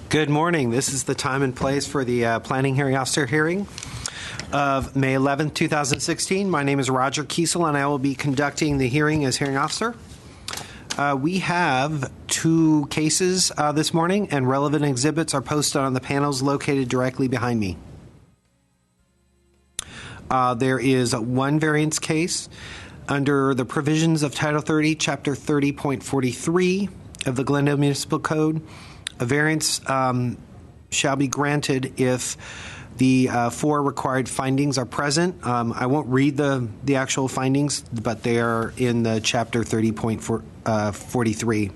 Good morning. This is the time and place for the Planning Hearing Officer hearing of May 11th, 2016. My name is Roger Kiesel, and I will be conducting the hearing as hearing officer. We have two cases this morning, and relevant exhibits are posted on the panels located directly behind me. There is one variance case under the provisions of Title 30, Chapter 30.43 of the Glendale Municipal Code. A variance shall be granted if the four required findings are present. I won't read the actual findings, but they are in the Chapter 30.43.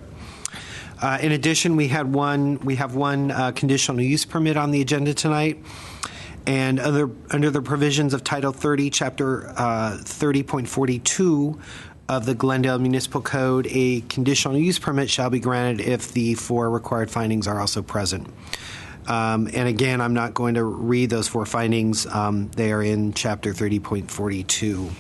In addition, we have one conditional use permit on the agenda tonight, and under the provisions of Title 30, Chapter 30.42 of the Glendale Municipal Code, a conditional use permit shall be granted if the four required findings are also present. And again, I'm not going to read those four findings. They are in Chapter 30.42.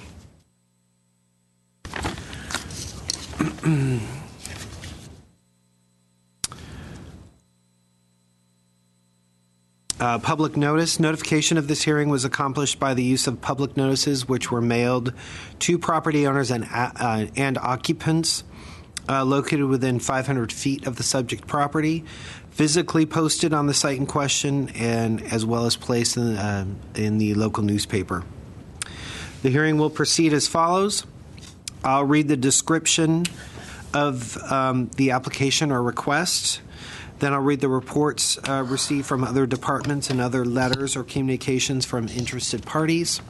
Public notice. Notification of this hearing was accomplished by the use of public notices which were mailed to property owners and occupants located within 500 feet of the subject property, physically posted on the site in question, and as well as placed in the local newspaper. The hearing will proceed as follows. I'll read the description of the application or request. Then I'll read the reports received from other departments and other letters or communications from interested parties.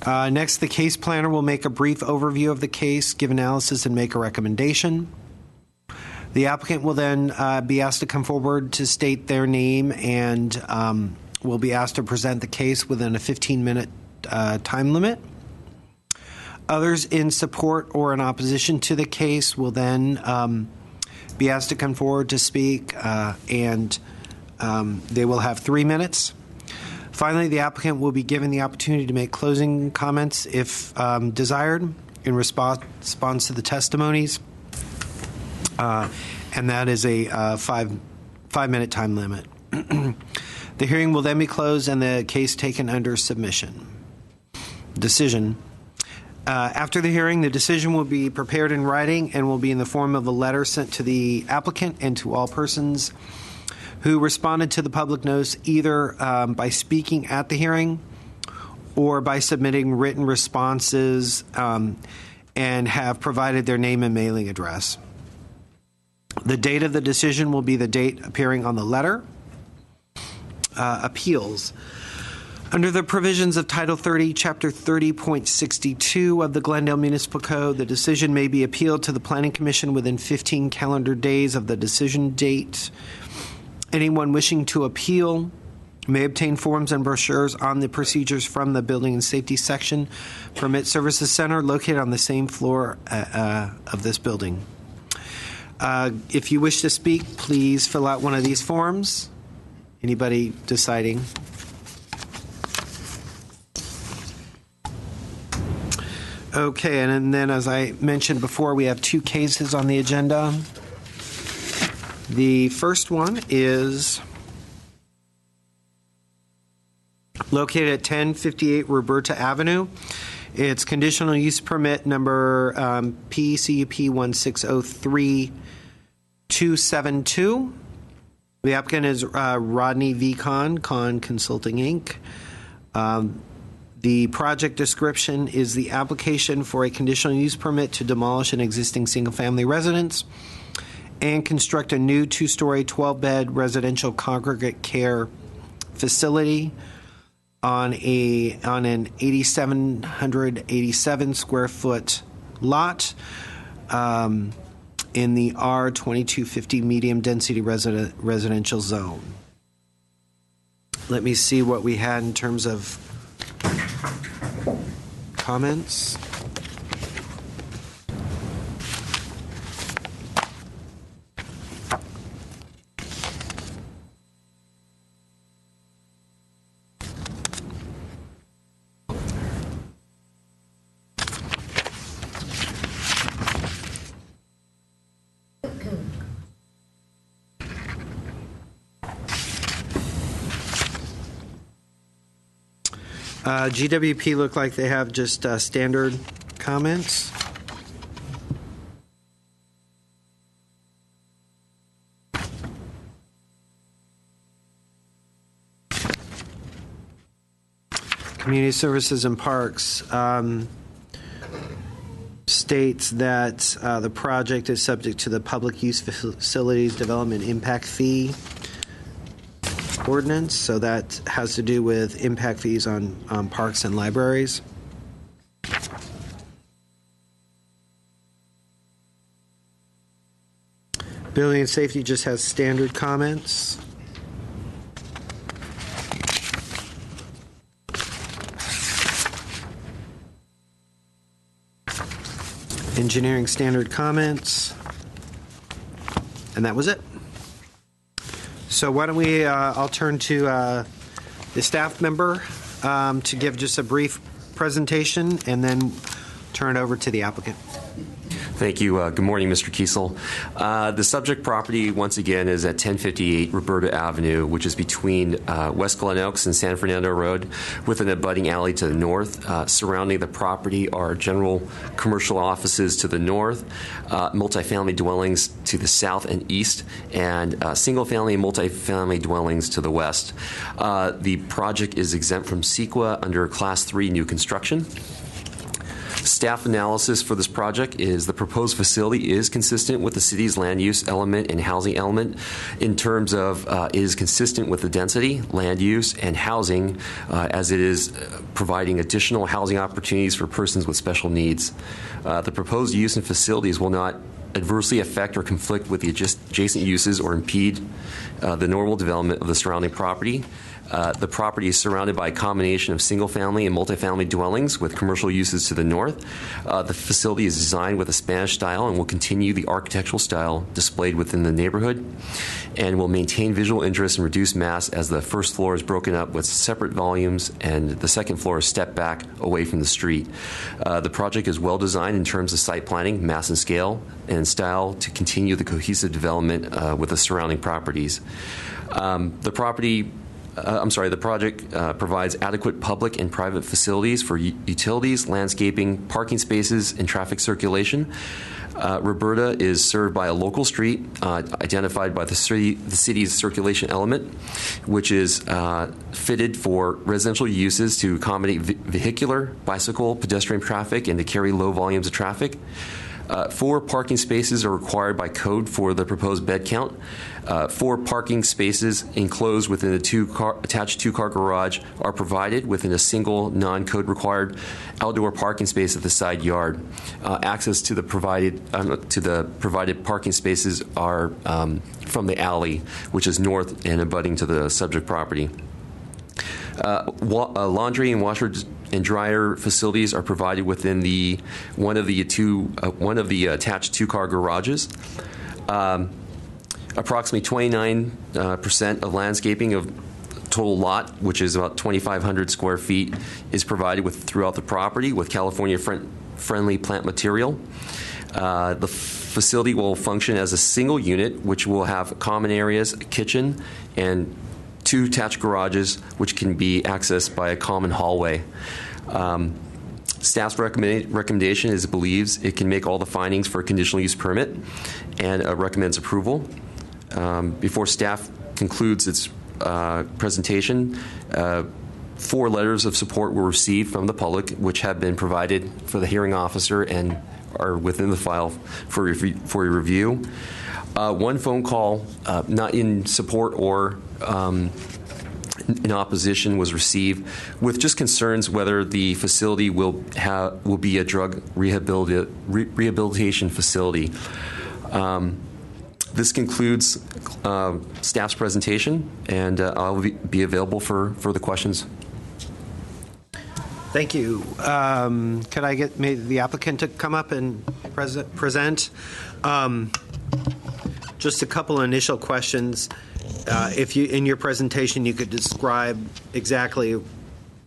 Next, the case planner will make a brief overview of the case, give analysis, and make a recommendation. The applicant will then be asked to come forward to state their name and will be asked to present the case within a 15-minute time limit. Others in support or in opposition to the case will then be asked to come forward to speak, and they will have 3 minutes. Finally, the applicant will be given the opportunity to make closing comments if desired in response to the testimonies, and that is a five-minute time limit. The hearing will then be closed and the case taken under submission. Decision. After the hearing, the decision will be prepared in writing and will be in the form of a letter sent to the applicant and to all persons who responded to the public notice, either by speaking at the hearing or by submitting written responses and have provided their name and mailing address. The date of the decision will be the date appearing on the letter. Appeals. Under the provisions of Title 30, Chapter 30.62 of the Glendale Municipal Code, the decision may be appealed to the Planning Commission within 15 calendar days of the decision date. Anyone wishing to appeal may obtain forms and brochures on the procedures from the Building and Safety Section Permit Services Center located on the same floor of this building. If you wish to speak, please fill out one of these forms. Anybody deciding? Okay, and then as I mentioned before, we have two cases on the agenda. The first one is located at 1058 Roberta Avenue. It's conditional use permit number PCUP 1603272. The applicant is Rodney V. Kahn Consulting, Inc. The project description is the application for a conditional use permit to demolish an existing single-family residence and construct a new two-story, 12-bed residential congregate care facility on an 8,787 square foot lot in the R2250 medium density residential zone. Let me see what we had in terms of comments. GWP look like they have just standard comments. Community Services and Parks states that the project is subject to the Public Use Facilities Development Impact Fee ordinance, so that has to do with impact fees on parks and libraries. Building and Safety just has standard comments. Engineering standard comments, and that was it. So why don't we, I'll turn to the staff member to give just a brief presentation and then turn it over to the applicant. Thank you. Good morning, Mr. Kiesel. The subject property, once again, is at 1058 Roberta Avenue, which is between West Glen Oaks and San Fernando Road, with an abutting alley to the north. Surrounding the property are general commercial offices to the north, multifamily dwellings to the south and east, and single-family and multifamily dwellings to the west. The project is exempt from CEQA under Class 3 new construction. Staff analysis for this project is the proposed facility is consistent with the city's land use element and housing element in terms of it is consistent with the density, land use, and housing as it is providing additional housing opportunities for persons with special needs. The proposed use and facilities will not adversely affect or conflict with the adjacent uses or impede the normal development of the surrounding property. The property is surrounded by a combination of single-family and multifamily dwellings with commercial uses to the north. The facility is designed with a Spanish style and will continue the architectural style displayed within the neighborhood and will maintain visual interest and reduce mass as the first floor is broken up with separate volumes and the second floor is stepped back away from the street. The project is well designed in terms of site planning, mass and scale, and style to continue the cohesive development with the surrounding properties. The project provides adequate public and private facilities for utilities, landscaping, parking spaces, and traffic circulation. Roberta is served by a local street identified by the city's circulation element, which is fitted for residential uses to accommodate vehicular, bicycle, pedestrian traffic, and to carry low volumes of traffic. 4 parking spaces are required by code for the proposed bed count. 4 parking spaces enclosed within the attached two-car garage are provided within a single non-code required outdoor parking space at the side yard. Access to the provided parking spaces are from the alley, which is north and abutting to the subject property. Laundry and washer and dryer facilities are provided within one of the attached two-car garages. Approximately 29% of landscaping of total lot, which is about 2,500 square feet, is provided throughout the property with California-friendly plant material. The facility will function as a single unit, which will have common areas, a kitchen, and 2 attached garages, which can be accessed by a common hallway. Staff's recommendation is it believes it can make all the findings for a conditional use permit and recommends approval. Before staff concludes its presentation, 4 letters of support were received from the public, which have been provided for the hearing officer and are within the file for review. 1 phone call, not in support or in opposition, was received with just concerns whether the facility will be a drug rehabilitation facility. This concludes staff's presentation, and I'll be available for further questions. Thank you. Could I get maybe the applicant to come up and present? Just a couple of initial questions. If you, in your presentation, you could describe exactly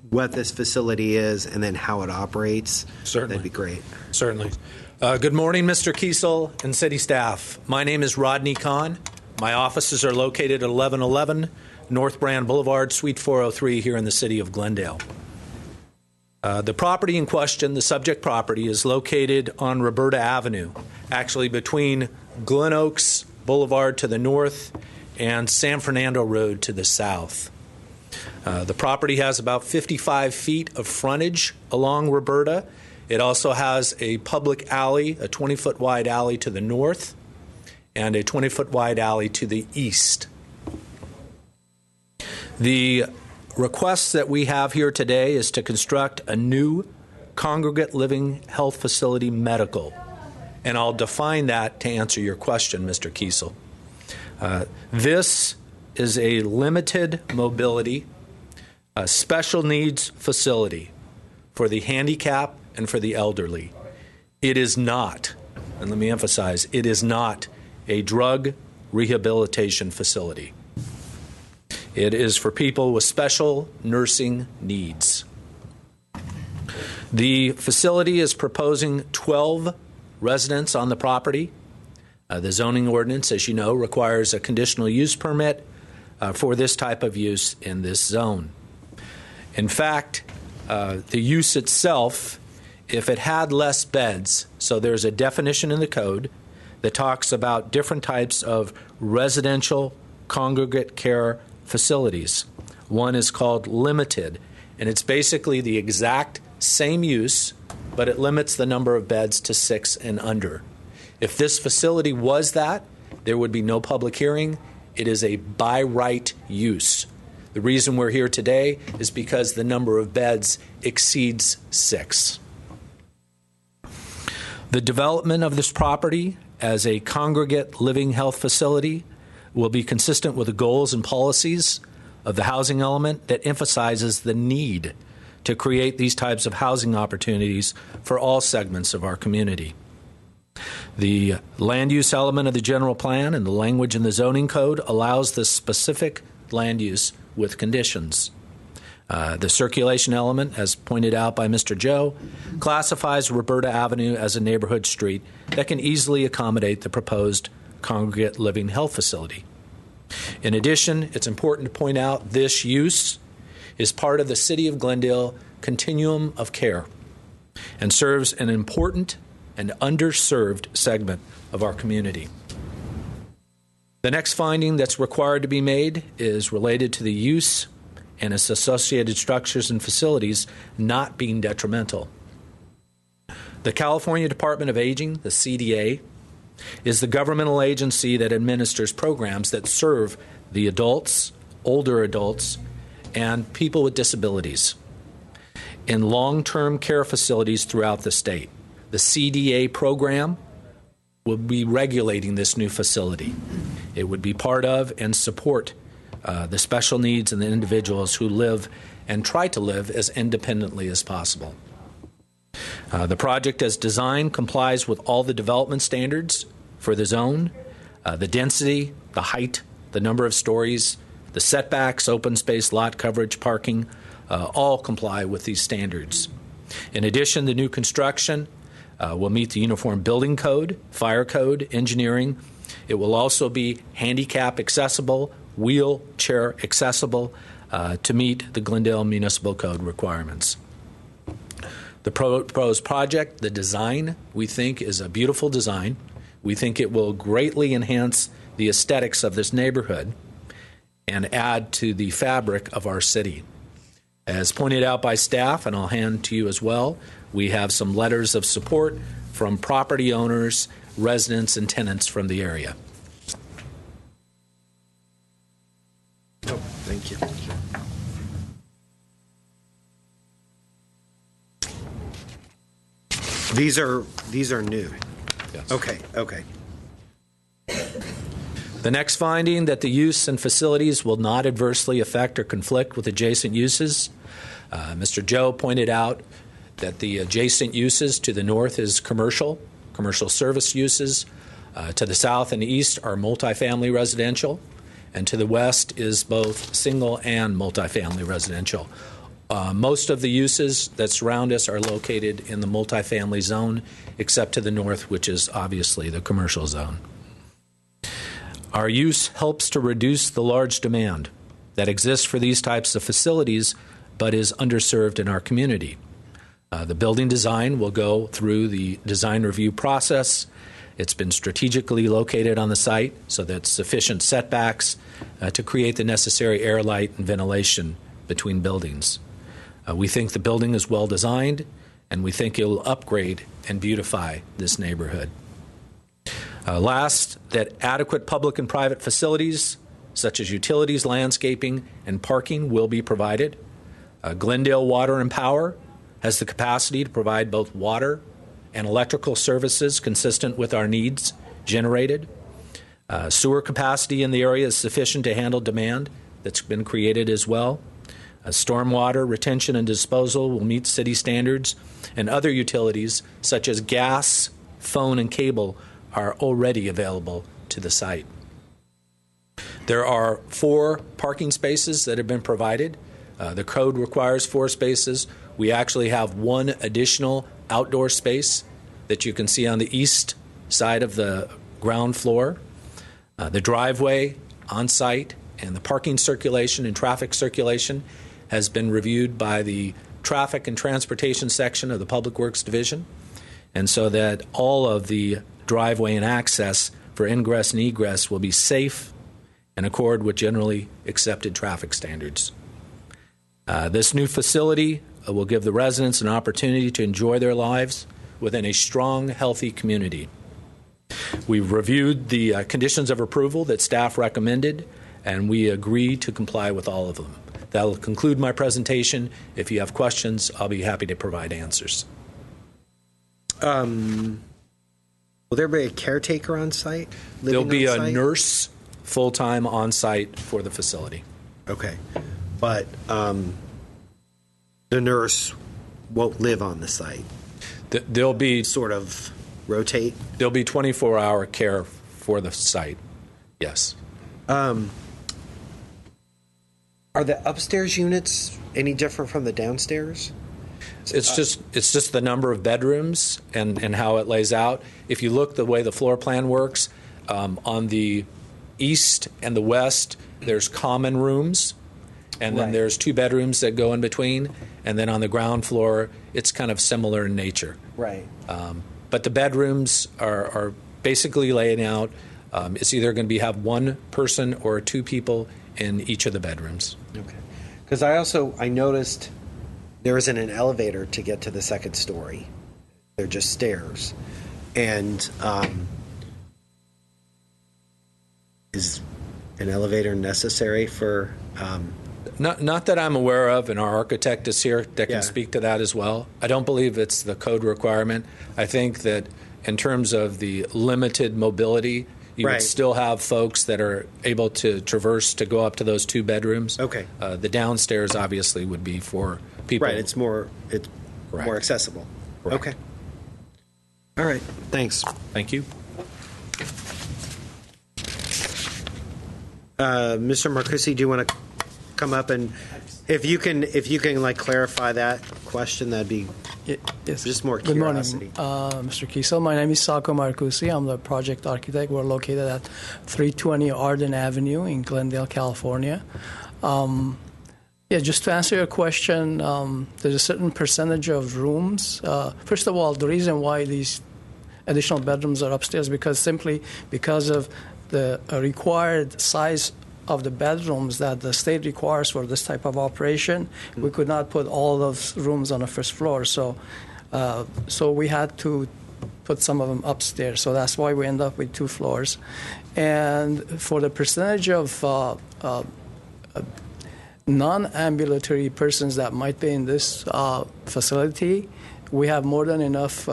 what this facility is and then how it operates. Certainly. That'd be great. Certainly. Good morning, Mr. Kiesel and city staff. My name is Rodney Kahn. My offices are located at 1111 North Brand Boulevard, Suite 403 here in the city of Glendale. The property in question, the subject property, is located on Roberta Avenue, actually between Glen Oaks Boulevard to the north and San Fernando Road to the south. The property has about 55 feet of frontage along Roberta. It also has a public alley, a 20-foot wide alley to the north, and a 20-foot wide alley to the east. The request that we have here today is to construct a new congregate living health facility medical, and I'll define that to answer your question, Mr. Kiesel. This is a limited mobility, special needs facility for the handicapped and for the elderly. It is not, and let me emphasize, it is not a drug rehabilitation facility. It is for people with special nursing needs. The facility is proposing 12 residents on the property. The zoning ordinance, as you know, requires a conditional use permit for this type of use in this zone. In fact, the use itself, if it had less beds, so there's a definition in the code that talks about different types of residential congregate care facilities. One is called limited, and it's basically the exact same use, but it limits the number of beds to 6 and under. If this facility was that, there would be no public hearing. It is a by right use. The reason we're here today is because the number of beds exceeds 6. The development of this property as a congregate living health facility will be consistent with the goals and policies of the housing element that emphasizes the need to create these types of housing opportunities for all segments of our community. The land use element of the general plan and the language in the zoning code allows the specific land use with conditions. The circulation element, as pointed out by Mr. Joe, classifies Roberta Avenue as a neighborhood street that can easily accommodate the proposed congregate living health facility. In addition, it's important to point out this use is part of the City of Glendale continuum of care and serves an important and underserved segment of our community. The next finding that's required to be made is related to the use and its associated structures and facilities not being detrimental. The California Department of Aging, the CDA, is the governmental agency that administers programs that serve the adults, older adults, and people with disabilities in long-term care facilities throughout the state. The CDA program will be regulating this new facility. It would be part of and support the special needs and the individuals who live and try to live as independently as possible. The project as designed complies with all the development standards for the zone, the density, the height, the number of stories, the setbacks, open space, lot coverage, parking, all comply with these standards. In addition, the new construction will meet the Uniform Building Code, Fire Code, Engineering. It will also be handicap accessible, wheelchair accessible to meet the Glendale Municipal Code requirements. The proposed project, the design, we think is a beautiful design. We think it will greatly enhance the aesthetics of this neighborhood and add to the fabric of our city. As pointed out by staff, and I'll hand to you as well, we have some letters of support from property owners, residents, and tenants from the area. Oh, thank you. These are new. Yes. Okay. The next finding, that the use and facilities will not adversely affect or conflict with adjacent uses. Mr. Joe pointed out that the adjacent uses to the north is commercial service uses. To the south and east are multifamily residential, and to the west is both single and multifamily residential. Most of the uses that surround us are located in the multifamily zone, except to the north, which is obviously the commercial zone. Our use helps to reduce the large demand that exists for these types of facilities, but is underserved in our community. The building design will go through the design review process. It's been strategically located on the site so that sufficient setbacks to create the necessary air, light, and ventilation between buildings. We think the building is well designed, and we think it will upgrade and beautify this neighborhood. Last, that adequate public and private facilities, such as utilities, landscaping, and parking, will be provided. Glendale Water and Power has the capacity to provide both water and electrical services consistent with our needs generated. Sewer capacity in the area is sufficient to handle demand that's been created as well. Stormwater retention and disposal will meet city standards, and other utilities such as gas, phone, and cable are already available to the site. There are 4 parking spaces that have been provided. The code requires 4 spaces. We actually have 1 additional outdoor space that you can see on the east side of the ground floor. The driveway on site and the parking circulation and traffic circulation has been reviewed by the Traffic and Transportation section of the Public Works Division, and so that all of the driveway and access for ingress and egress will be safe and accord with generally accepted traffic standards. This new facility will give the residents an opportunity to enjoy their lives within a strong, healthy community. We've reviewed the conditions of approval that staff recommended, and we agree to comply with all of them. That will conclude my presentation. If you have questions, I'll be happy to provide answers. Will there be a caretaker on site? There'll be a nurse full-time on site for the facility. Okay. But the nurse won't live on the site. There'll be sort of rotate. There'll be 24-hour care for the site. Yes. Are the upstairs units any different from the downstairs? It's just the number of bedrooms and how it lays out. If you look the way the floor plan works, on the east and the west, there's common rooms, and then there's 2 bedrooms that go in between, and then on the ground floor, it's kind of similar in nature. Right. But the bedrooms are basically laying out. It's either going to have 1 person or 2 people in each of the bedrooms. Okay. Because I noticed there isn't an elevator to get to the second story. They're just stairs. And is an elevator necessary for... Not that I'm aware of, and our architect is here that can speak to that as well. I don't believe it's the code requirement. I think that in terms of the limited mobility, you would still have folks that are able to traverse to go up to those 2 bedrooms. Okay. The downstairs obviously would be for people. Right. It's more accessible. Correct. Okay. All right. Thanks. Thank you. Mr. Marcucci, do you want to come up and if you can like clarify that question, that'd be just more curiosity. Good morning, Mr. Kiesel. My name is Sako Marcucci. I'm the project architect. We're located at 320 Arden Avenue in Glendale, California. Just to answer your question, there's a certain percentage of rooms. First of all, the reason why these additional bedrooms are upstairs because of the required size of the bedrooms that the state requires for this type of operation. We could not put all those rooms on the first floor, so we had to put some of them upstairs. So that's why we end up with 2 floors. And for the percentage of non-ambulatory persons that might be in this facility, we have more than enough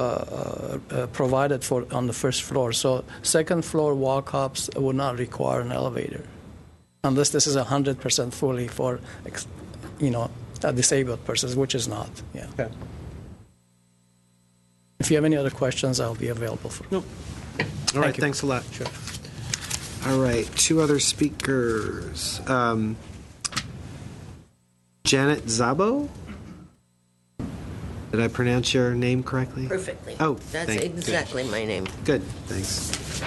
provided for on the first floor. So second floor walk-ups would not require an elevator, unless this is 100% fully for, disabled persons, which is not. Yeah. Okay. If you have any other questions, I'll be available for. Nope. All right. Thanks a lot. Sure. All right. 2 other speakers. Janet Zabo. Did I pronounce your name correctly? Perfectly. Oh, that's exactly my name. Good, thanks.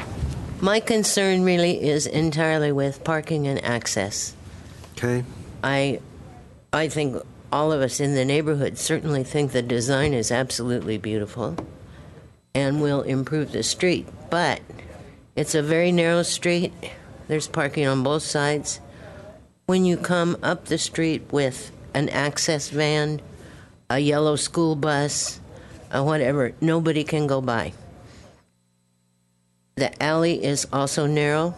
My concern really is entirely with parking and access. Okay. I think all of us in the neighborhood certainly think the design is absolutely beautiful and will improve the street. But it's a very narrow street. There's parking on both sides. When you come up the street with an access van, a yellow school bus, whatever, nobody can go by. The alley is also narrow.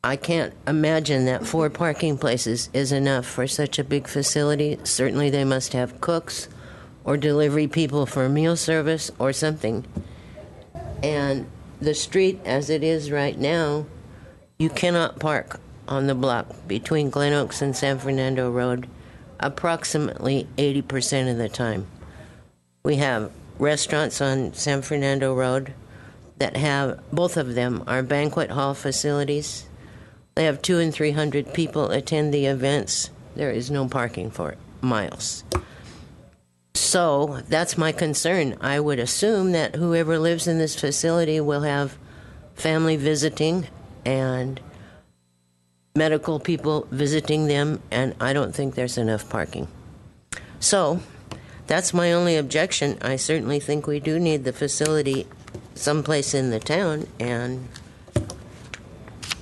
I can't imagine that 4 parking places is enough for such a big facility. Certainly they must have cooks or delivery people for meal service or something. And the street as it is right now, you cannot park on the block between Glen Oaks and San Fernando Road approximately 80% of the time. We have restaurants on San Fernando Road that have, both of them are banquet hall facilities. They have 200 and 300 people attend the events. There is no parking for miles. So that's my concern. I would assume that whoever lives in this facility will have family visiting and medical people visiting them, and I don't think there's enough parking. So that's my only objection. I certainly think we do need the facility someplace in the town, and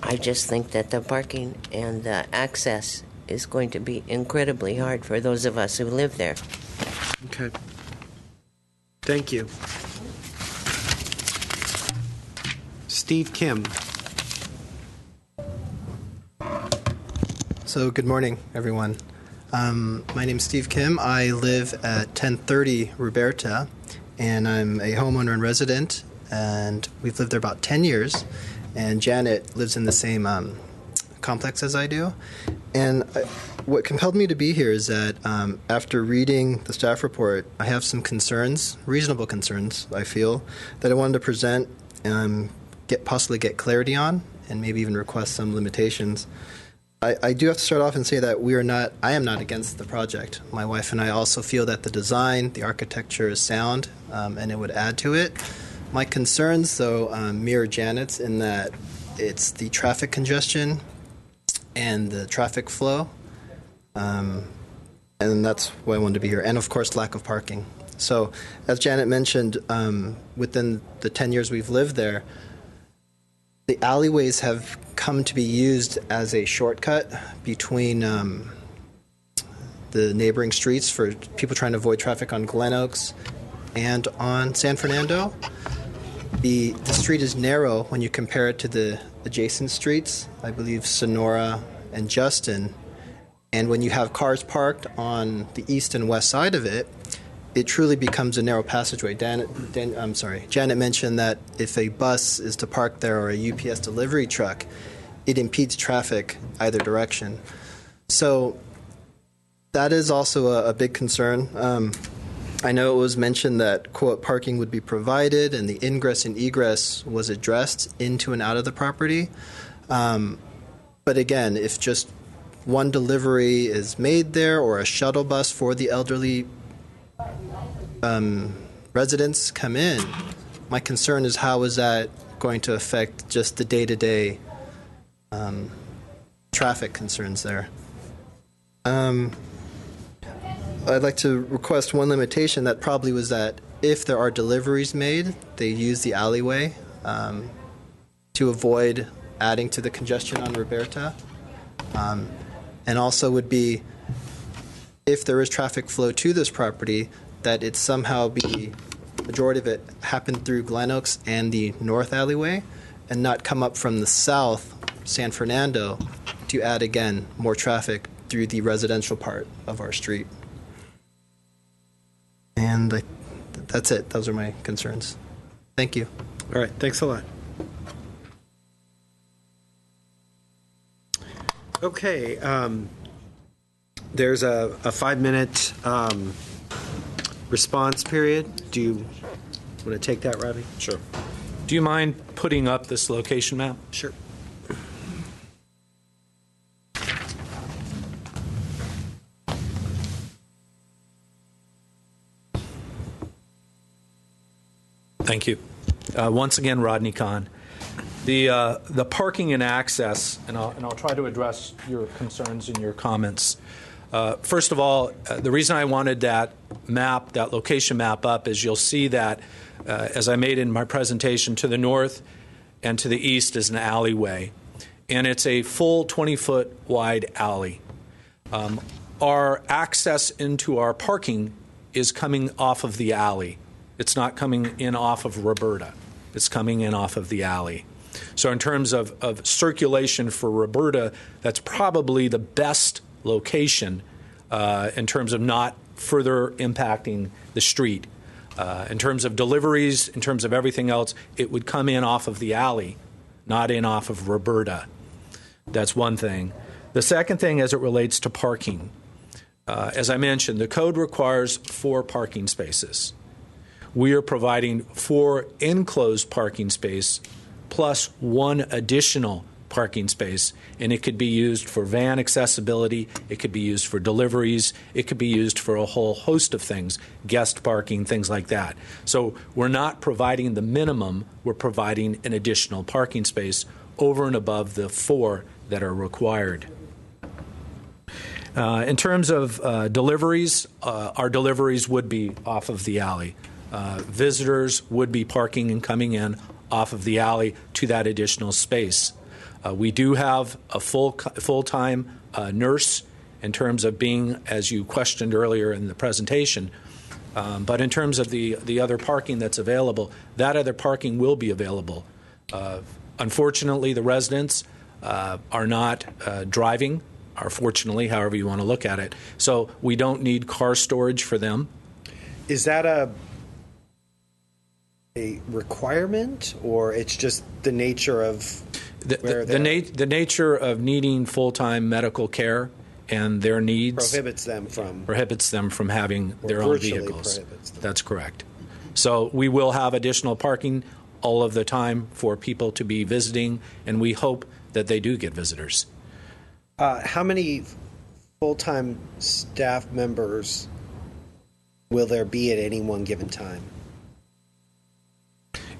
I just think that the parking and the access is going to be incredibly hard for those of us who live there. Okay. Thank you. Steve Kim. So good morning, everyone. My name's Steve Kim. I live at 1030 Roberta, and I'm a homeowner and resident, and we've lived there about 10 years. And Janet lives in the same complex as I do. And what compelled me to be here is that after reading the staff report, I have some concerns, reasonable concerns, I feel, that I wanted to present and possibly get clarity on, and maybe even request some limitations. I do have to start off and say that I am not against the project. My wife and I also feel that the design, the architecture is sound, and it would add to it. My concerns, though, mirror Janet's in that it's the traffic congestion and the traffic flow, and that's why I wanted to be here, and of course lack of parking. So as Janet mentioned, within the 10 years we've lived there, the alleyways have come to be used as a shortcut between the neighboring streets for people trying to avoid traffic on Glen Oaks and on San Fernando. The street is narrow when you compare it to the adjacent streets, I believe Sonora and Justin. And when you have cars parked on the east and west side of it, it truly becomes a narrow passageway. Janet mentioned that if a bus is to park there or a UPS delivery truck, it impedes traffic either direction. So that is also a big concern. I know it was mentioned that, quote, parking would be provided and the ingress and egress was addressed into and out of the property. But again, if just one delivery is made there or a shuttle bus for the elderly residents come in, my concern is how is that going to affect just the day-to-day traffic concerns there. I'd like to request one limitation that probably was that if there are deliveries made, they use the alleyway to avoid adding to the congestion on Roberta. And also would be if there is traffic flow to this property, that it somehow be, majority of it happen through Glen Oaks and the north alleyway and not come up from the south, San Fernando, to add, again, more traffic through the residential part of our street. And that's it. Those are my concerns. Thank you. All right. Thanks a lot. Okay. There's a 5-minute response period. Do you want to take that, Robbie? Sure. Do you mind putting up this location map? Sure. Thank you. Once again, Rodney Kahn. The parking and access, and I'll try to address your concerns and your comments. First of all, the reason I wanted that map, that location map up, is you'll see that, as I made in my presentation, to the north and to the east is an alleyway. And it's a full 20-foot wide alley. Our access into our parking is coming off of the alley. It's not coming in off of Roberta. It's coming in off of the alley. So in terms of circulation for Roberta, that's probably the best location in terms of not further impacting the street. In terms of deliveries, in terms of everything else, it would come in off of the alley, not in off of Roberta. That's one thing. The second thing, as it relates to parking, as I mentioned, the code requires 4 parking spaces. We are providing 4 enclosed parking space plus 1 additional parking space, and it could be used for van accessibility, it could be used for deliveries, it could be used for a whole host of things, guest parking, things like that. So we're not providing the minimum, we're providing an additional parking space over and above the 4 that are required. In terms of deliveries, our deliveries would be off of the alley. Visitors would be parking and coming in off of the alley to that additional space. We do have a full-time nurse in terms of being, as you questioned earlier in the presentation, but in terms of the other parking that's available, that other parking will be available. Unfortunately, the residents are not driving, or fortunately, however you want to look at it, so we don't need car storage for them. Is that a requirement, or it's just the nature of the nature of needing full-time medical care and their needs prohibits them from having their own vehicles. That's correct. So we will have additional parking all of the time for people to be visiting, and we hope that they do get visitors. How many full-time staff members will there be at any one given time?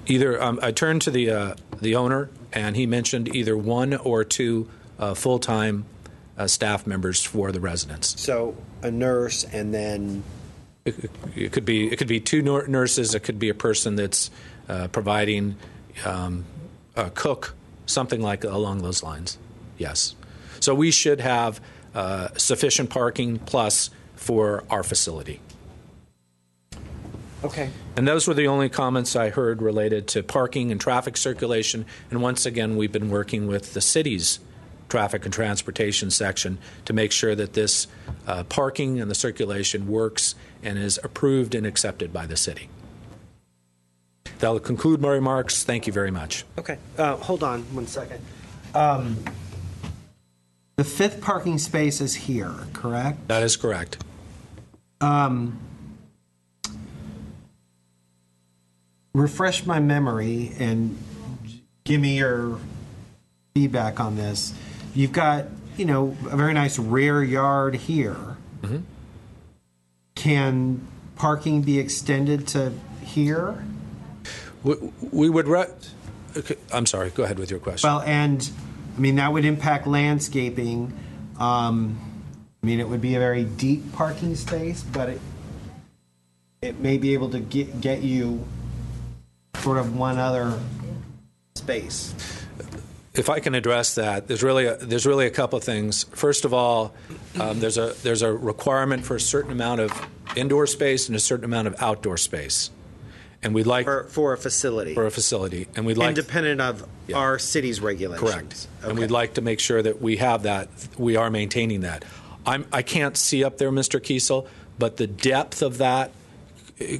Either I turned to the owner, and he mentioned either 1 or 2 full-time staff members for the residents. So a nurse, and then it could be 2 nurses. It could be a person that's providing a cook, something like along those lines. Yes. So we should have sufficient parking plus for our facility. Okay. And those were the only comments I heard related to parking and traffic circulation. And once again, we've been working with the city's traffic and transportation section to make sure that this parking and the circulation works and is approved and accepted by the city. That'll conclude my remarks. Thank you very much. Okay. Hold on 1 second. The 5th parking space is here, correct? That is correct. Refresh my memory and give me your feedback on this. You've got, a very nice rear yard here. Mm-hmm. Can parking be extended to here? We would. Okay, I'm sorry. Go ahead with your question. Well, and that would impact landscaping. It would be a very deep parking space, but it may be able to get you sort of one other space. If I can address that, there's really a couple of things. First of all, there's a requirement for a certain amount of indoor space and a certain amount of outdoor space, and we'd like for a facility. For a facility, and we'd like independent of our city's regulations. Correct. Okay. And we'd like to make sure that we have that. We are maintaining that. I can't see up there, Mr. Kiesel, but the depth of that.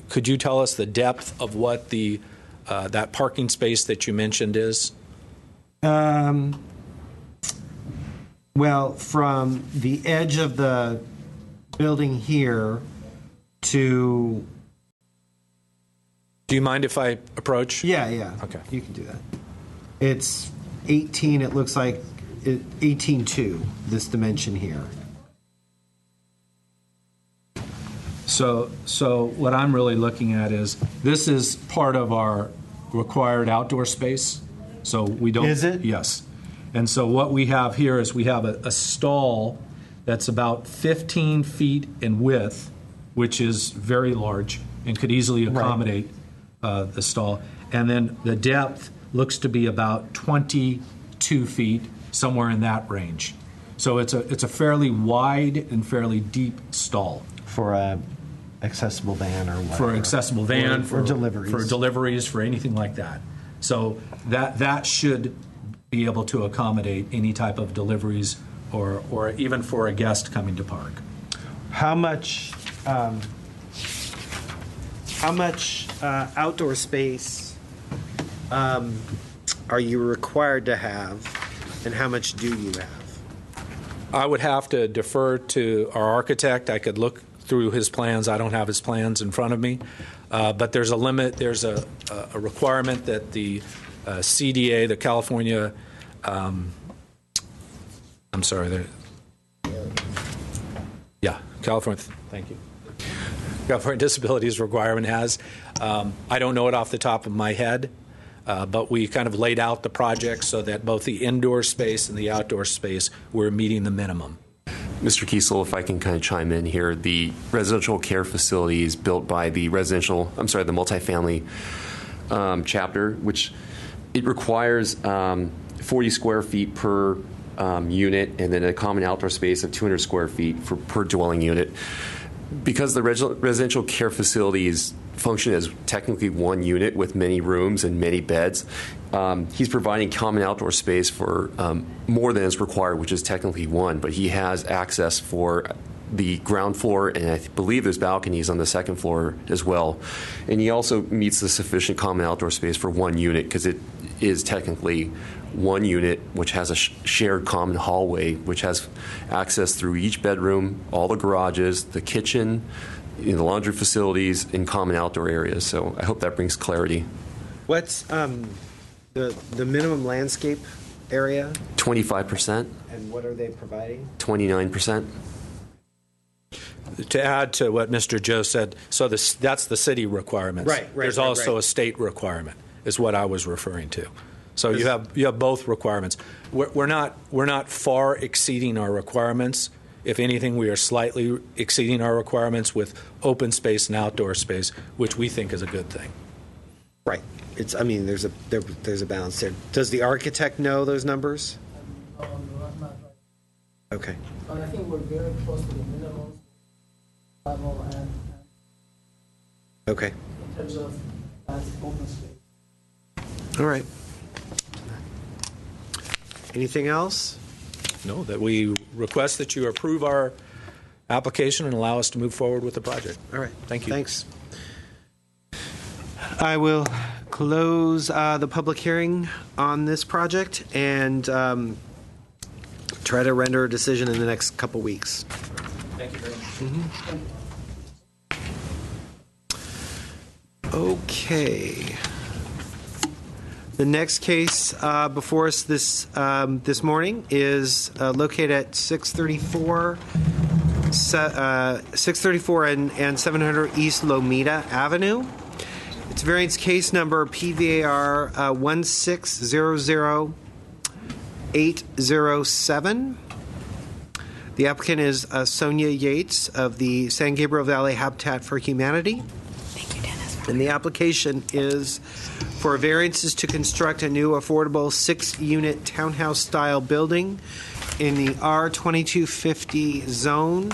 Could you tell us the depth of what the that parking space that you mentioned is? Well, from the edge of the building here to... Do you mind if I approach? Yeah. Okay. You can do that. It's 18, it looks like 18.2, this dimension here. So what I'm really looking at is this is part of our required outdoor space. So we don't. Is it? Yes. And so what we have here is we have a stall that's about 15 feet in width, which is very large and could easily accommodate the stall. And then the depth looks to be about 22 feet, somewhere in that range. So it's a fairly wide and fairly deep stall. For a accessible van or whatever. For accessible van, for deliveries. For deliveries, for anything like that. So that should be able to accommodate any type of deliveries or even for a guest coming to park. How much outdoor space are you required to have, and how much do you have? I would have to defer to our architect. I could look through his plans. I don't have his plans in front of me. But there's a limit. There's a requirement that the CDA, the California, California, thank you. California Disabilities requirement has. I don't know it off the top of my head, but we kind of laid out the project so that both the indoor space and the outdoor space were meeting the minimum. Mr. Kiesel, if I can kind of chime in here, the residential care facility is built by the multifamily chapter, which it requires 40 square feet per unit, and then a common outdoor space of 200 square feet per dwelling unit. Because the residential care facilities function as technically one unit with many rooms and many beds, he's providing common outdoor space for more than is required, which is technically one, but he has access for the ground floor, and I believe there's balconies on the second floor as well. And he also meets the sufficient common outdoor space for one unit because it is technically one unit which has a shared common hallway which has access through each bedroom, all the garages, the kitchen, the laundry facilities, and common outdoor areas. So I hope that brings clarity. What's the minimum landscape area? 25%. And what are they providing? 29%. To add to what Mr. Joe said, so that's the city requirements. Right. There's also a state requirement, is what I was referring to. So you have both requirements. We're not far exceeding our requirements. If anything, we are slightly exceeding our requirements with open space and outdoor space, which we think is a good thing. Right. There's a balance there. Does the architect know those numbers? Not right. Okay. But I think we're very close to the minimum level and Okay. in terms of open space. All right. Anything else? No, that we request that you approve our application and allow us to move forward with the project. All right. Thank you. Thanks. I will close the public hearing on this project and try to render a decision in the next couple weeks. Thank you very much. Okay. The next case before us this morning is located at 634 and 700 East Lomita Avenue. It's variance case number PVAR 1600807. The applicant is Sonia Yates of the San Gabriel Valley Habitat for Humanity. Thank you, Dennis. And the application is for variances to construct a new affordable 6-unit townhouse-style building in the R2250 zone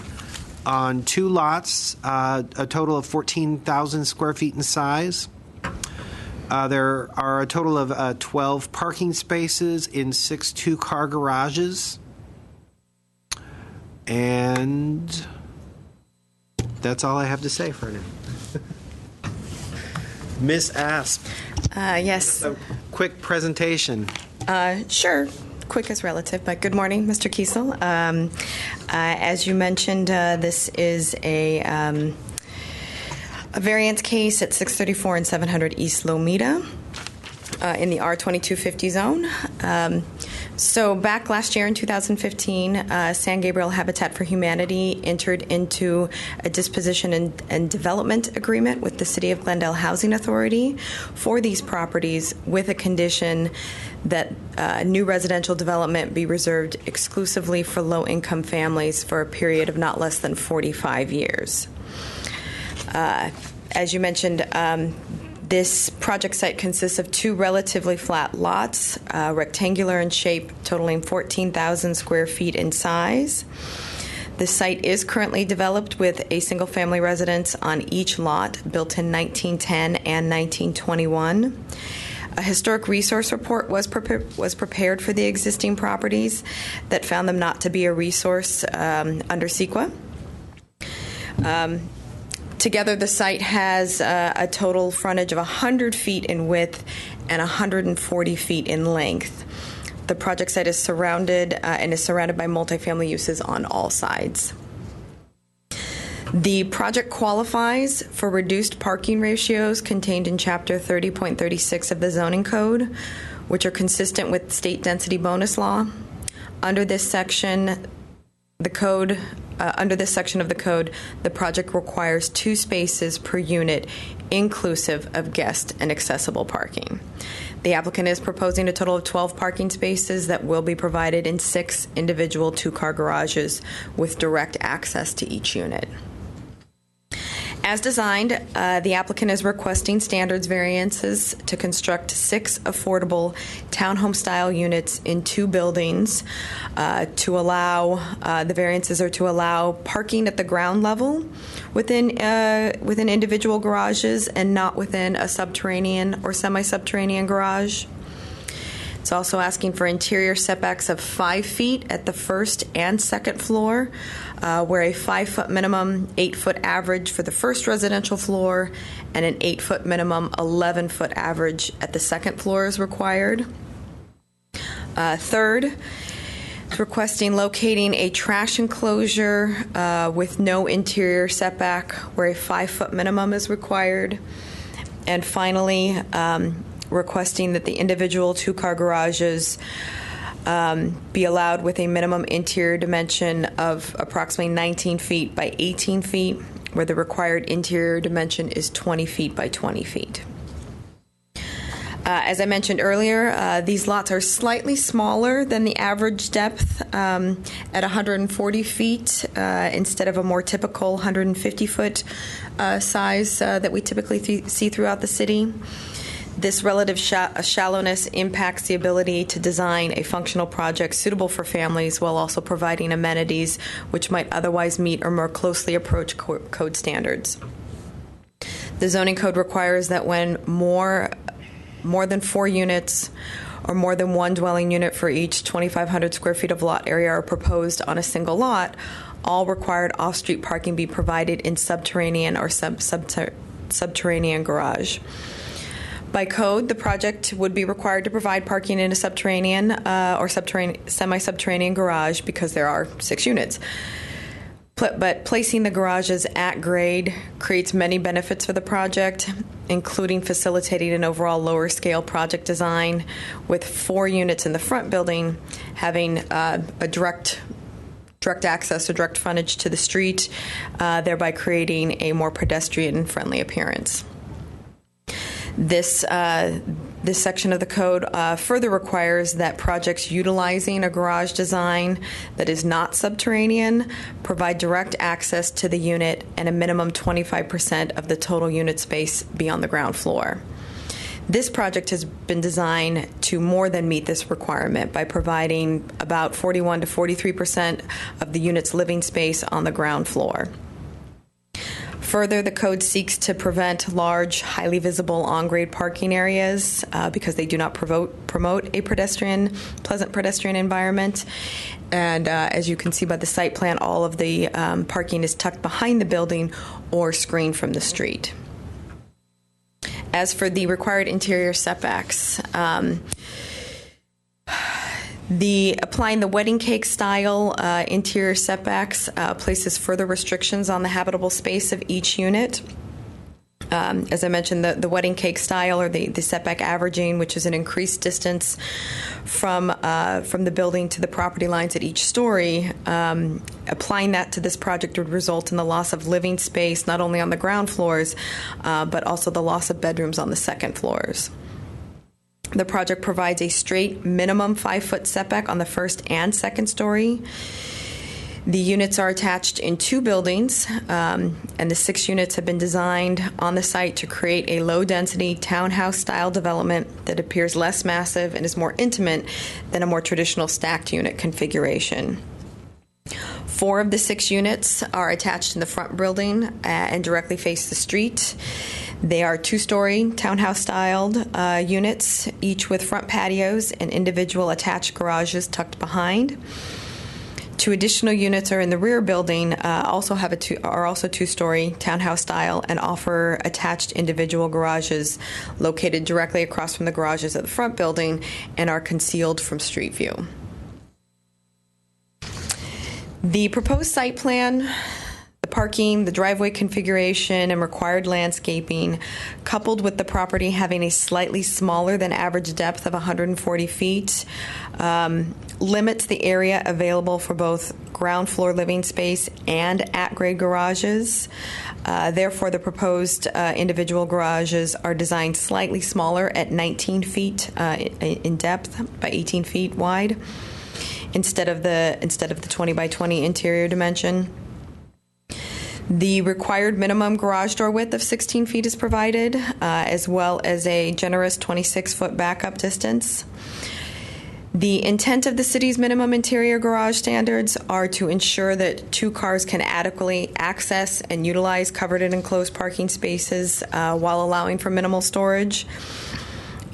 on 2 lots, a total of 14,000 square feet in size. There are a total of 12 parking spaces in 6 two-car garages. And that's all I have to say for now. Miss Asp. Yes. A quick presentation. Sure. Quick is relative, but good morning, Mr. Kiesel. As you mentioned, this is a variance case at 634 and 700 East Lomita in the R2250 zone. So back last year in 2015, San Gabriel Habitat for Humanity entered into a disposition and development agreement with the City of Glendale Housing Authority for these properties with a condition that new residential development be reserved exclusively for low-income families for a period of not less than 45 years. As you mentioned, this project site consists of two relatively flat lots, rectangular in shape, totaling 14,000 square feet in size. The site is currently developed with a single-family residence on each lot, built in 1910 and 1921. A historic resource report was prepared for the existing properties that found them not to be a resource under CEQA. Together, the site has a total frontage of 100 feet in width and 140 feet in length. The project site is surrounded by multifamily uses on all sides. The project qualifies for reduced parking ratios contained in Chapter 30.36 of the Zoning Code, which are consistent with state density bonus law. Under this section of the code, the project requires 2 spaces per unit, inclusive of guest and accessible parking. The applicant is proposing a total of 12 parking spaces that will be provided in 6 individual 2-car garages with direct access to each unit. As designed, the applicant is requesting standards variances to construct 6 affordable townhome-style units in 2 buildings to allow, the variances are to allow parking at the ground level within individual garages and not within a subterranean or semi-subterranean garage. It's also asking for interior setbacks of 5 feet at the first and second floor, where a 5-foot minimum, 8-foot average for the first residential floor, and an 8-foot minimum, 11-foot average at the second floor is required. Third, it's requesting locating a trash enclosure with no interior setback, where a 5-foot minimum is required. And finally, requesting that the individual 2-car garages be allowed with a minimum interior dimension of approximately 19 feet by 18 feet, where the required interior dimension is 20 feet by 20 feet. As I mentioned earlier, these lots are slightly smaller than the average depth at 140 feet instead of a more typical 150-foot size that we typically see throughout the city. This relative shallowness impacts the ability to design a functional project suitable for families while also providing amenities which might otherwise meet or more closely approach code standards. The zoning code requires that when more than 4 units or more than 1 dwelling unit for each 2,500 square feet of lot area are proposed on a single lot, all required off-street parking be provided in subterranean or subterranean garage. By code, the project would be required to provide parking in a subterranean or semi-subterranean garage because there are 6 units. But placing the garages at grade creates many benefits for the project, including facilitating an overall lower scale project design, with 4 units in the front building having a direct access or direct frontage to the street, thereby creating a more pedestrian-friendly appearance. This section of the code further requires that projects utilizing a garage design that is not subterranean provide direct access to the unit and a minimum 25% of the total unit space be on the ground floor. This project has been designed to more than meet this requirement by providing about 41 to 43% of the unit's living space on the ground floor. Further, the code seeks to prevent large, highly visible on-grade parking areas because they do not promote a pleasant pedestrian environment. And as you can see by the site plan, all of the parking is tucked behind the building or screened from the street. As for the required interior setbacks, applying the wedding cake style interior setbacks places further restrictions on the habitable space of each unit. As I mentioned, the wedding cake style, or the setback averaging, which is an increased distance from the building to the property lines at each story, applying that to this project would result in the loss of living space not only on the ground floors, but also the loss of bedrooms on the second floors. The project provides a straight minimum 5-foot setback on the first and second story. The units are attached in 2 buildings, and the 6 units have been designed on the site to create a low-density townhouse-style development that appears less massive and is more intimate than a more traditional stacked unit configuration. 4 of the 6 units are attached in the front building and directly face the street. They are 2-story townhouse-styled units, each with front patios and individual attached garages tucked behind. 2 additional units are in the rear building, are also 2-story townhouse style, and offer attached individual garages located directly across from the garages of the front building and are concealed from street view. The proposed site plan, the parking, the driveway configuration, and required landscaping, coupled with the property having a slightly smaller than average depth of 140 feet, limits the area available for both ground floor living space and at-grade garages. Therefore, the proposed individual garages are designed slightly smaller at 19 feet in depth by 18 feet wide, instead of the 20 by 20 interior dimension. The required minimum garage door width of 16 feet is provided, as well as a generous 26-foot backup distance. The intent of the city's minimum interior garage standards are to ensure that 2 cars can adequately access and utilize covered and enclosed parking spaces while allowing for minimal storage.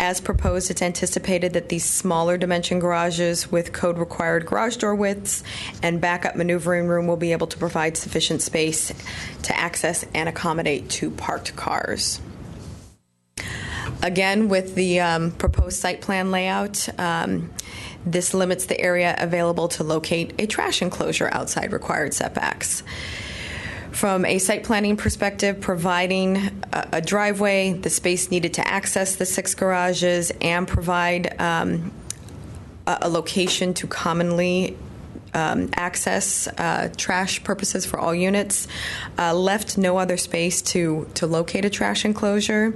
As proposed, it's anticipated that these smaller dimension garages with code-required garage door widths and backup maneuvering room will be able to provide sufficient space to access and accommodate 2 parked cars. Again, with the proposed site plan layout, this limits the area available to locate a trash enclosure outside required setbacks. From a site planning perspective, providing a driveway, the space needed to access the 6 garages, and provide a location to commonly access trash purposes for all units, left no other space to locate a trash enclosure.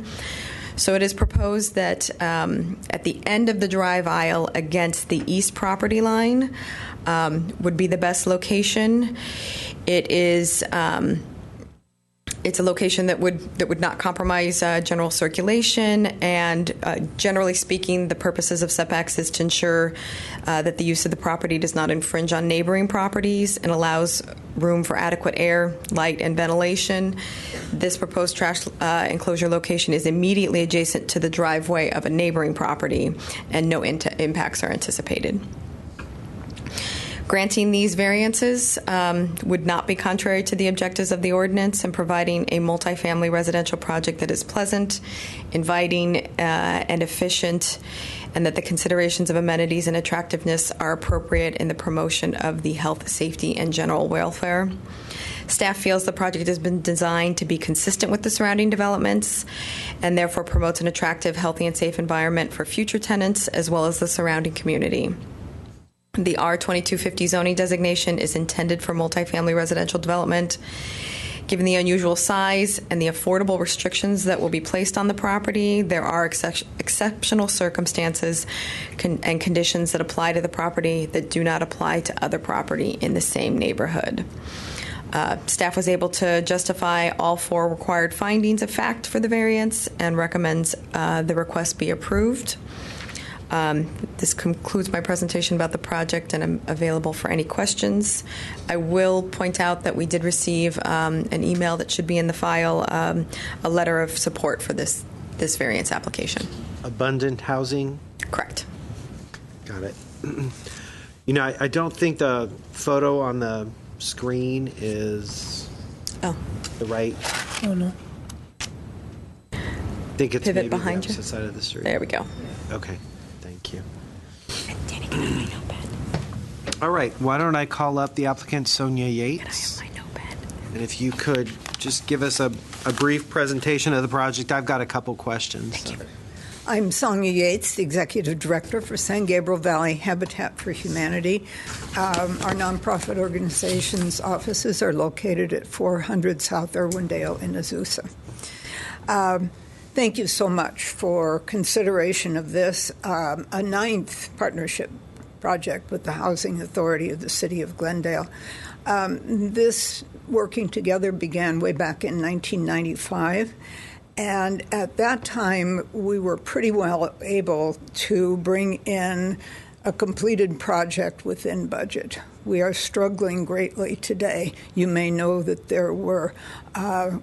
So it is proposed that at the end of the drive aisle against the east property line would be the best location. It is it's a location that would not compromise general circulation, and generally speaking, the purposes of setbacks is to ensure that the use of the property does not infringe on neighboring properties and allows room for adequate air, light, and ventilation. This proposed trash enclosure location is immediately adjacent to the driveway of a neighboring property, and no impacts are anticipated. Granting these variances would not be contrary to the objectives of the ordinance and providing a multifamily residential project that is pleasant, inviting, and efficient, and that the considerations of amenities and attractiveness are appropriate in the promotion of the health, safety, and general welfare. Staff feels the project has been designed to be consistent with the surrounding developments and therefore promotes an attractive, healthy, and safe environment for future tenants as well as the surrounding community. The R2250 zoning designation is intended for multifamily residential development. Given the unusual size and the affordable restrictions that will be placed on the property, there are exceptional circumstances and conditions that apply to the property that do not apply to other property in the same neighborhood. Staff was able to justify all 4 required findings of fact for the variance and recommends the request be approved. This concludes my presentation about the project, and I'm available for any questions. I will point out that we did receive an email that should be in the file, a letter of support for this variance application. Abundant housing? Correct. Got it. You know, I don't think the photo on the screen is the right. Oh, no. I think it's Pivot maybe behind the you. opposite side of the street. There we go. Okay. Thank you. All right. Why don't I call up the applicant, Sonia Yates? And if you could just give us a a brief presentation of the project. I've got a couple questions. Thank you. I'm Sonia Yates, the Executive Director for San Gabriel Valley Habitat for Humanity. Our nonprofit organization's offices are located at 400 South Irwindale in Azusa. Thank you so much for consideration of this, a ninth partnership project with the Housing Authority of the City of Glendale. This working together began way back in 1995. And at that time, we were pretty well able to bring in a completed project within budget. We are struggling greatly today. You may know that there were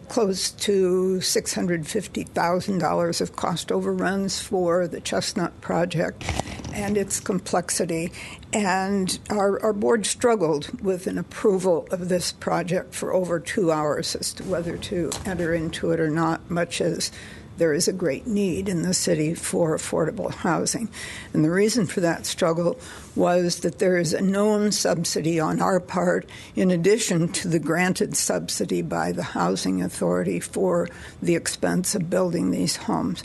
close to $650,000 of cost overruns for the Chestnut project and its complexity. And our board struggled with an approval of this project for over 2 hours as to whether to enter into it or not, much as there is a great need in the city for affordable housing. And the reason for that struggle was that there is a known subsidy on our part in addition to the granted subsidy by the Housing Authority for the expense of building these homes.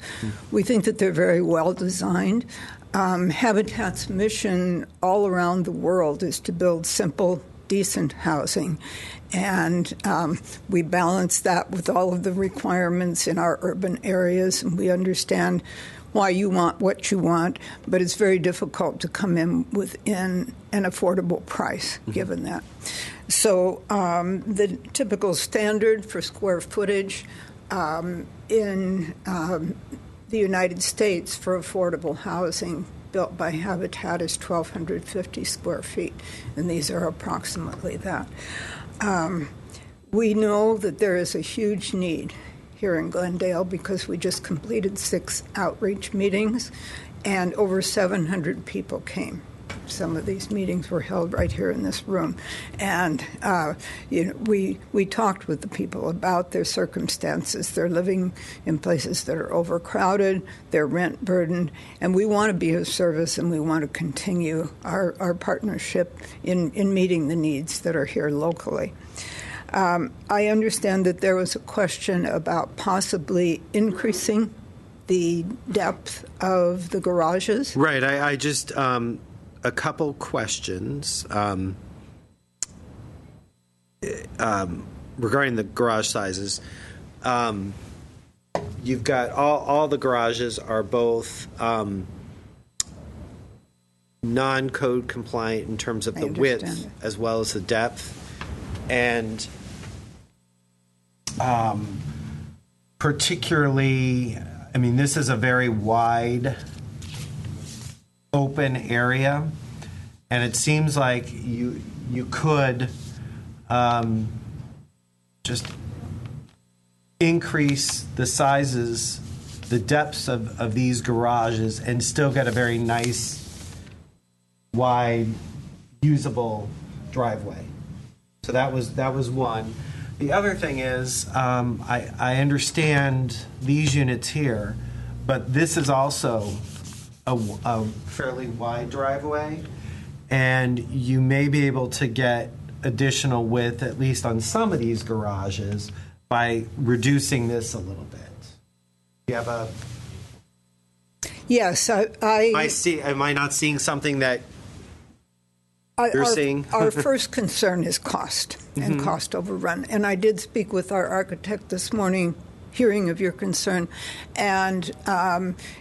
We think that they're very well designed. Habitat's mission all around the world is to build simple, decent housing. And we balance that with all of the requirements in our urban areas, and we understand why you want what you want, but it's very difficult to come in within an affordable price, given that. So the typical standard for square footage in the United States for affordable housing built by Habitat is 1,250 square feet, and these are approximately that. We know that there is a huge need here in Glendale because we just completed 6 outreach meetings, and over 700 people came. Some of these meetings were held right here in this room. And we talked with the people about their circumstances. They're living in places that are overcrowded, they're rent burdened, and we want to be of service, and we want to continue our partnership in meeting the needs that are here locally. I understand that there was a question about possibly increasing the depth of the garages. Right. I just... a couple questions regarding the garage sizes. You've got all the garages are both non-code compliant in terms of the width as well as the depth, and particularly, I mean, this is a very wide open area, and it seems like you could just increase the sizes, the depths of these garages, and still get a very nice, wide, usable driveway. So that was one. The other thing is, I understand these units here, but this is also a fairly wide driveway, and you may be able to get additional width, at least on some of these garages, by reducing this a little bit. Do you have a... Yes, Am I not seeing something that you're seeing? Our first concern is cost and cost overrun. And I did speak with our architect this morning, hearing of your concern, and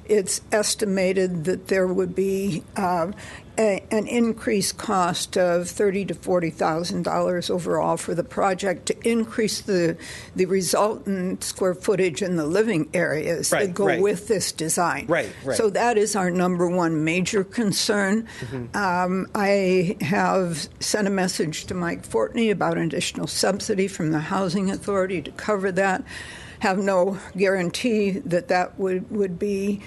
it's estimated that there would be an increased cost of $30,000 to $40,000 overall for the project to increase the resultant square footage in the living areas that go with this design. Right. So that is our number one major concern. I have sent a message to Mike Fortney about an additional subsidy from the Housing Authority to cover that. Have no guarantee that would be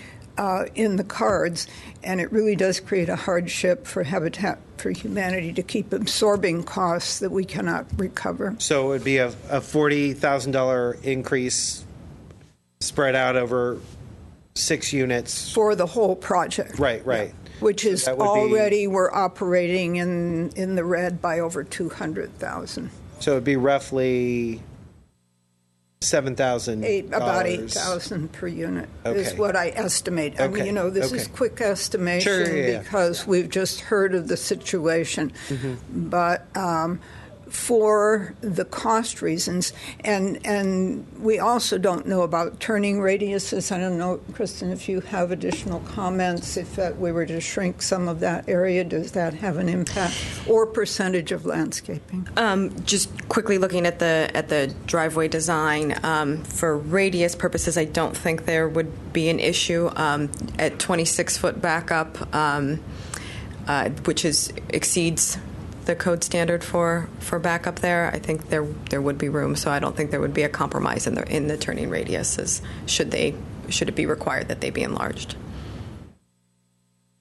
in the cards, and it really does create a hardship for Habitat for Humanity to keep absorbing costs that we cannot recover. So it would be a $40,000 increase spread out over 6 units. For the whole project. Right. Yeah. Which is already, we're operating in the red by over $200,000. So it would be roughly $7,000. About 8,000 per unit is Okay. what I estimate. I mean, Okay. you know, this is Okay. quick estimation Sure, yeah. because we've just heard of the situation. But for the cost reasons, and we also don't know about turning radiuses. I don't know, Kristen, if you have additional comments. If we were to shrink some of that area, does that have an impact? Or percentage of landscaping? Just quickly looking at the driveway design, for radius purposes, I don't think there would be an issue at 26-foot backup, which exceeds the code standard for backup there. I think there would be room, so I don't think there would be a compromise in the turning radiuses should it be required that they be enlarged.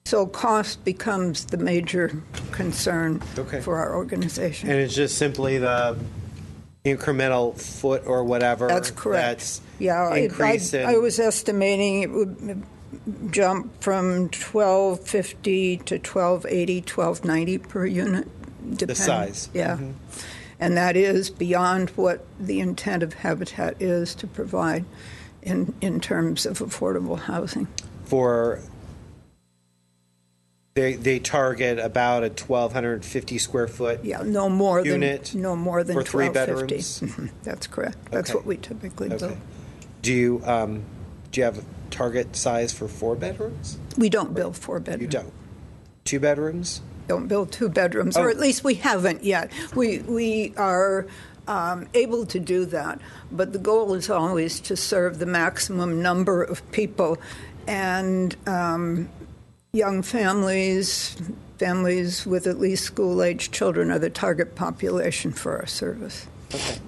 So cost becomes the major concern for our organization. And it's just simply the incremental foot or whatever. That's correct. That's increase I was estimating it would jump from 1,250 to 1,280, 1,290 per unit. The size. Yeah. And that is beyond what the intent of Habitat is to provide in terms of affordable housing. They target about a 1,250 square foot no more unit than 1,250. 3 bedrooms. That's correct. That's what we typically build. Do you have a target size for 4 bedrooms? We don't build 4 bedrooms. You don't. 2 bedrooms? Don't build 2 bedrooms, or at least we haven't yet. We are able to do that, but the goal is always to serve the maximum number of people, and young families with at least school-age children are the target population for our service. Okay.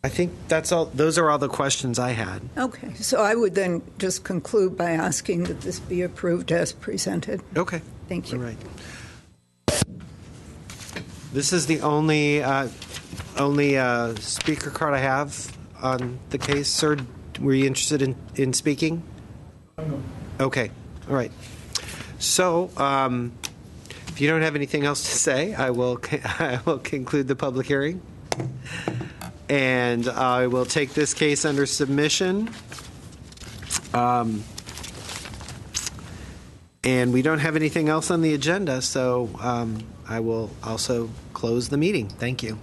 I think that's all. Those are all the questions I had. Okay, so I would then just conclude by asking that this be approved as presented. Okay. Thank you. All right. This is the only speaker card I have on the case. Sir, were you interested in speaking? No. Okay. All right. So, if you don't have anything else to say, I will conclude the public hearing. And I will take this case under submission. And we don't have anything else on the agenda, so I will also close the meeting. Thank you.